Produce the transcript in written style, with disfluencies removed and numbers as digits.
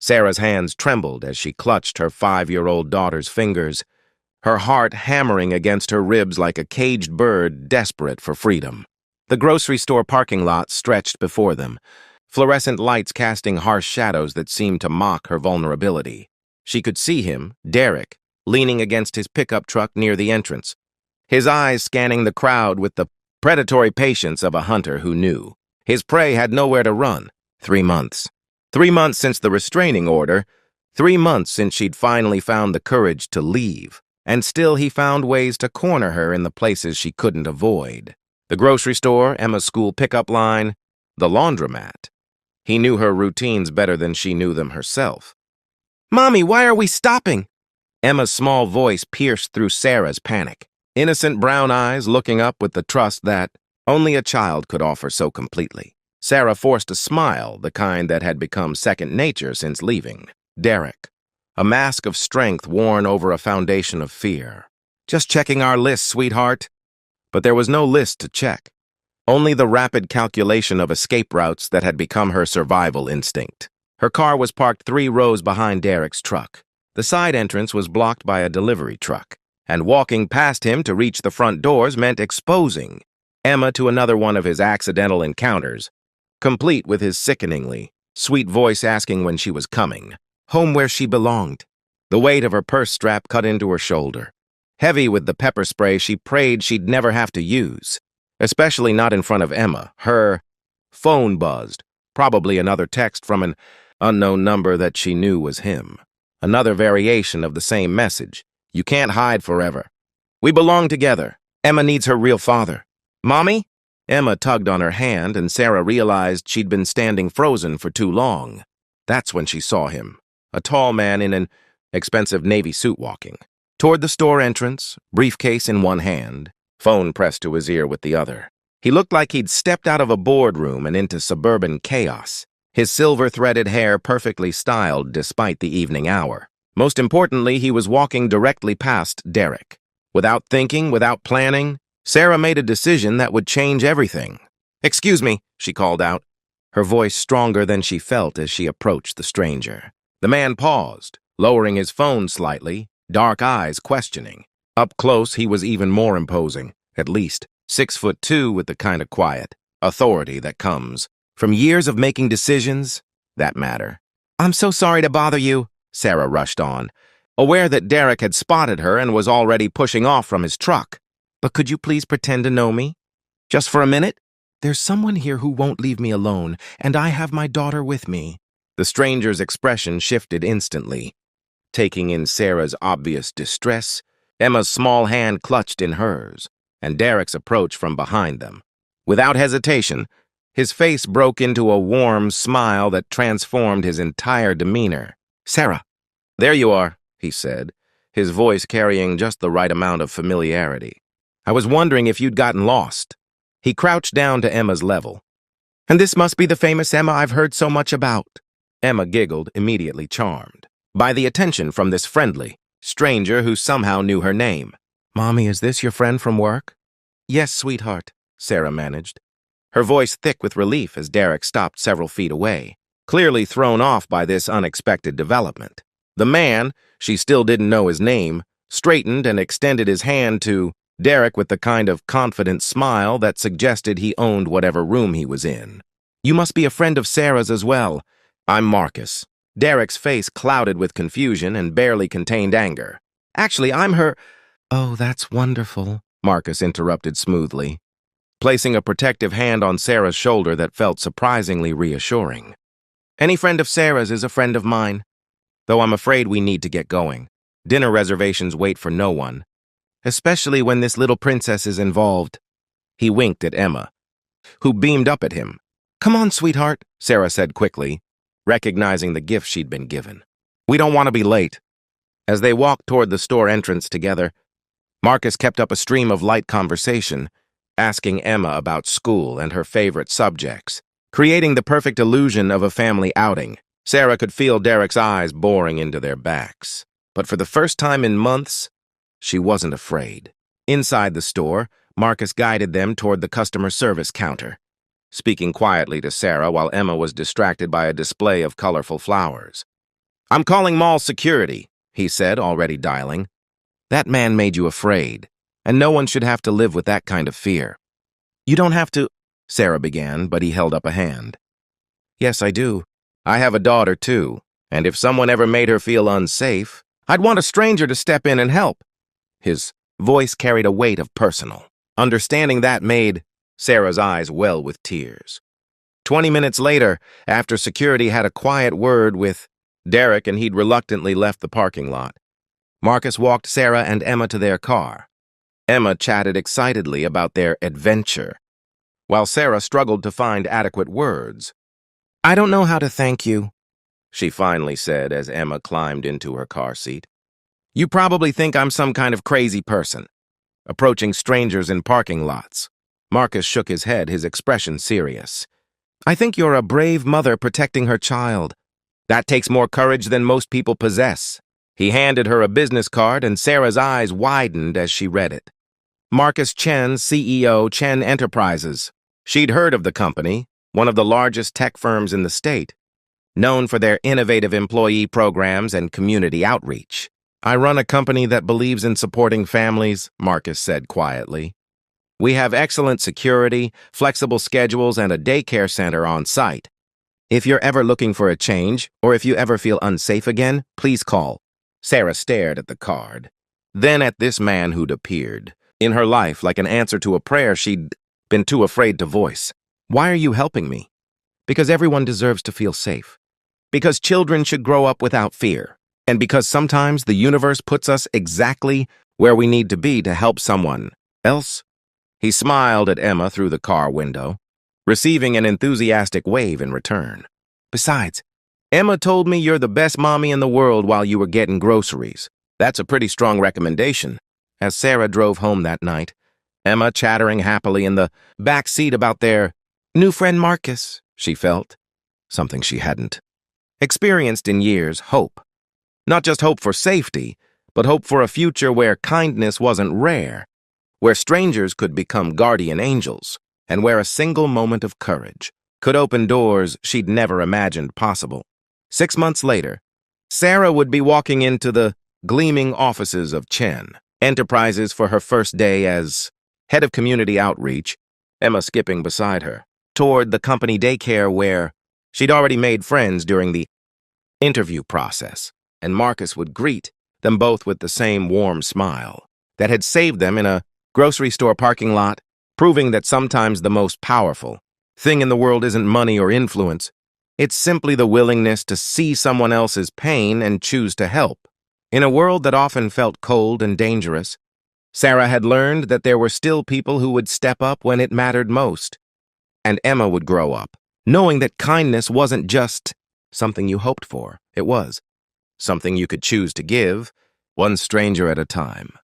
Sarah's hands trembled as she clutched her 5-year-old daughter's fingers, her heart hammering against her ribs like a caged bird desperate for freedom. The grocery store parking lot stretched before them, fluorescent lights casting harsh shadows that seemed to mock her vulnerability. She could see him, Derek, leaning against his pickup truck near the entrance, his eyes scanning the crowd with the predatory patience of a hunter who knew. His prey had nowhere to run. 3 months. 3 months since the restraining order, 3 months since she'd finally found the courage to leave, and still he found ways to corner her in the places she couldn't avoid. The grocery store, Emma's school pickup line, the laundromat. He knew her routines better than she knew them herself. "Mommy, why are we stopping?" Emma's small voice pierced through Sarah's panic. Innocent brown eyes looking up with the trust that only a child could offer so completely. Sarah forced a smile, the kind that had become second nature since leaving. Derek, a mask of strength worn over a foundation of fear. "Just checking our list, sweetheart." But there was no list to check. Only the rapid calculation of escape routes that had become her survival instinct. Her car was parked 3 rows behind Derek's truck. The side entrance was blocked by a delivery truck, and walking past him to reach the front doors meant exposing Emma to another one of his accidental encounters, complete with his sickeningly sweet voice asking when she was coming, home where she belonged. The weight of her purse strap cut into her shoulder. Heavy with the pepper spray she prayed she'd never have to use, especially not in front of Emma. Her phone buzzed, probably another text from an unknown number that she knew was him. Another variation of the same message. "You can't hide forever. We belong together. Emma needs her real father." "Mommy?" Emma tugged on her hand, and Sarah realized she'd been standing frozen for too long. That's when she saw him, a tall man in an expensive navy suit walking toward the store entrance, briefcase in one hand, phone pressed to his ear with the other. He looked like he'd stepped out of a boardroom and into suburban chaos, his silver-threaded hair perfectly styled despite the evening hour. Most importantly, he was walking directly past Derek. Without thinking, without planning, Sarah made a decision that would change everything. "Excuse me," she called out, her voice stronger than she felt as she approached the stranger. The man paused, lowering his phone slightly, dark eyes questioning. Up close, he was even more imposing, at least 6'2" with the kind of quiet authority that comes from years of making decisions that matter. "I'm so sorry to bother you," Sarah rushed on, aware that Derek had spotted her and was already pushing off from his truck. "But could you please pretend to know me? Just for a minute? There's someone here who won't leave me alone, and I have my daughter with me." The stranger's expression shifted instantly. Taking in Sarah's obvious distress, Emma's small hand clutched in hers, and Derek's approach from behind them. Without hesitation, his face broke into a warm smile that transformed his entire demeanor. "Sarah." "There you are," he said, his voice carrying just the right amount of familiarity. "I was wondering if you'd gotten lost." He crouched down to Emma's level. "And this must be the famous Emma I've heard so much about." Emma giggled, immediately charmed by the attention from this friendly stranger who somehow knew her name. "Mommy, is this your friend from work?" "Yes, sweetheart," Sarah managed, her voice thick with relief as Derek stopped several feet away, clearly thrown off by this unexpected development. The man, she still didn't know his name, straightened and extended his hand to Derek with the kind of confident smile that suggested he owned whatever room he was in. "You must be a friend of Sarah's as well." "I'm Marcus." Derek's face clouded with confusion and barely contained anger. "Actually, I'm her—" "Oh, that's wonderful," Marcus interrupted smoothly, placing a protective hand on Sarah's shoulder that felt surprisingly reassuring. "Any friend of Sarah's is a friend of mine, though I'm afraid we need to get going. Dinner reservations wait for no one, especially when this little princess is involved." He winked at Emma, who beamed up at him. "Come on, sweetheart," Sarah said quickly, recognizing the gift she'd been given. "We don't want to be late." As they walked toward the store entrance together, Marcus kept up a stream of light conversation, asking Emma about school and her favorite subjects, creating the perfect illusion of a family outing. Sarah could feel Derek's eyes boring into their backs, but for the first time in months, she wasn't afraid. Inside the store, Marcus guided them toward the customer service counter, speaking quietly to Sarah while Emma was distracted by a display of colorful flowers. "I'm calling mall security," he said, already dialing. "That man made you afraid, and no one should have to live with that kind of fear." "You don't have to," Sarah began, but he held up a hand. "Yes, I do. I have a daughter, too, and if someone ever made her feel unsafe, I'd want a stranger to step in and help." His voice carried a weight of personal. Understanding that made Sarah's eyes well with tears. 20 minutes later, after security had a quiet word with Derek and he'd reluctantly left the parking lot, Marcus walked Sarah and Emma to their car. Emma chatted excitedly about their adventure, while Sarah struggled to find adequate words. "I don't know how to thank you," she finally said as Emma climbed into her car seat. "You probably think I'm some kind of crazy person, approaching strangers in parking lots." Marcus shook his head, his expression serious. "I think you're a brave mother protecting her child. That takes more courage than most people possess." He handed her a business card, and Sarah's eyes widened as she read it. Marcus Chen, CEO, Chen Enterprises. She'd heard of the company, one of the largest tech firms in the state, known for their innovative employee programs and community outreach. "I run a company that believes in supporting families," Marcus said quietly. "We have excellent security, flexible schedules, and a daycare center on site. If you're ever looking for a change, or if you ever feel unsafe again, please call." Sarah stared at the card, then at this man who'd appeared in her life like an answer to a prayer she'd been too afraid to voice. "Why are you helping me?" "Because everyone deserves to feel safe. Because children should grow up without fear. And because sometimes the universe puts us exactly where we need to be to help someone else." He smiled at Emma through the car window, receiving an enthusiastic wave in return. "Besides, Emma told me you're the best mommy in the world while you were getting groceries. That's a pretty strong recommendation." As Sarah drove home that night, Emma chattering happily in the back seat about their new friend Marcus, she felt something she hadn't experienced in years: hope. Not just hope for safety, but hope for a future where kindness wasn't rare, where strangers could become guardian angels, and where a single moment of courage could open doors she'd never imagined possible. 6 months later, Sarah would be walking into the gleaming offices of Chen Enterprises for her first day as head of community outreach, Emma skipping beside her, toward the company daycare where she'd already made friends during the interview process, and Marcus would greet them both with the same warm smile that had saved them in a grocery store parking lot, proving that sometimes the most powerful thing in the world isn't money or influence. It's simply the willingness to see someone else's pain and choose to help. In a world that often felt cold and dangerous, Sarah had learned that there were still people who would step up when it mattered most. And Emma would grow up, knowing that kindness wasn't just something you hoped for. It was something you could choose to give, one stranger at a time.